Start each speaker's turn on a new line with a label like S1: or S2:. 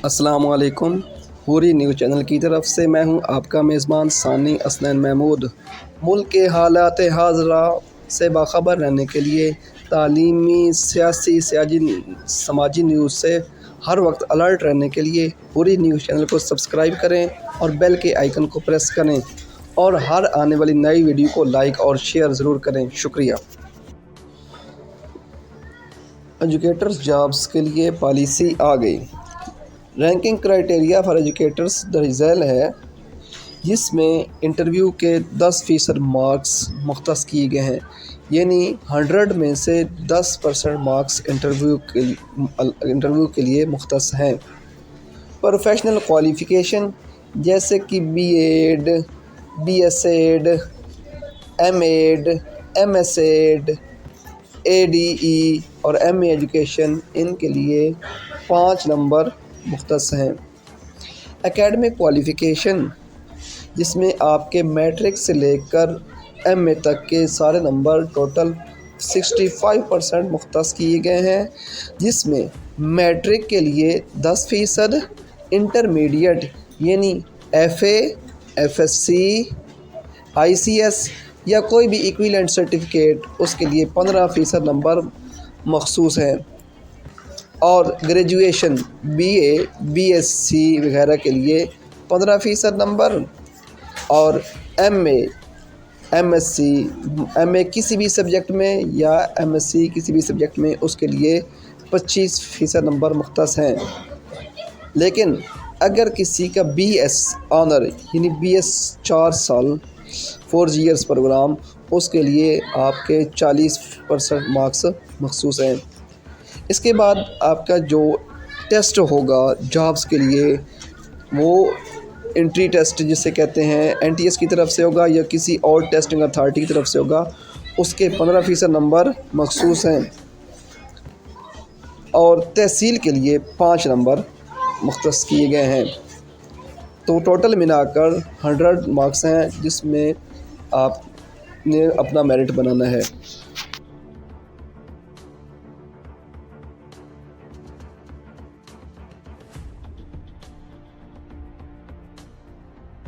S1: السلام علیکم۔ پوری نیوز چینل کی طرف سے میں ہوں آپ کا میزبان ثانی اسنین محمود۔ ملک کے حالات حاضرہ سے باخبر رہنے کے لیے تعلیمی، سیاسی، سماجی نیوز سے ہر وقت الرٹ رہنے کے لیے پوری نیوز چینل کو سبسکرائب کریں اور بیل کے آئیکن کو پریس کریں اور ہر آنے والی نئی ویڈیو کو لائک اور شیئر ضرور کریں۔ شکریہ۔ ایجوکیٹرز جابز کے لیے پالیسی آ گئی۔ رینکنگ کرائیٹیریا فار ایجوکیٹرز درج ذیل ہے، جس میں انٹرویو کے 10% مارکس مختص کیے گئے ہیں، یعنی 100 میں سے 10% مارکس انٹرویو کے لیے مختص ہیں۔ پروفیشنل کوالیفیکیشن جیسے کہ B Ed, B S Ed, M Ed, M S Ed, A D E اور ایم اے ایجوکیشن، ان کے لیے 5 نمبر مختص ہیں۔ اکیڈمک کوالیفیکیشن، جس میں آپ کے میٹرک سے لے کر ایم اے تک کے سارے نمبر ٹوٹل 65% مختص کیے گئے ہیں، جس میں میٹرک کے لیے 10%، انٹرمیڈیٹ یعنی F A, F S C, I C S یا کوئی بھی ایکویلنٹ سرٹیفکیٹ، اس کے لیے 15% نمبر مخصوص ہیں، اور graduation B A, B S C وغیرہ کے لیے 15% نمبر، اور M A, M S C, M A کسی بھی سبجیکٹ میں یا ایم ایس سی کسی بھی سبجیکٹ میں، اس کے لیے 25% نمبر مختص ہیں۔ لیکن اگر کسی کا بی ایس آنر یعنی بی ایس 4 سال 4 ایئرس پروگرام، اس کے لیے آپ کے 40% مارکس مخصوص ہیں۔ اس کے بعد آپ کا جو ٹیسٹ ہوگا جابز کے لیے، وہ انٹری ٹیسٹ جسے کہتے ہیں این ٹی ایس کی طرف سے ہوگا یا کسی اور ٹیسٹنگ اتھارٹی کی طرف سے ہوگا، اس کے 15% نمبر مخصوص ہیں، اور تحصیل کے لیے 5 نمبر مختص کیے گئے ہیں۔ تو ٹوٹل ملا کر 100 مارکس ہیں، جس میں آپ نے اپنا میرٹ بنانا ہے۔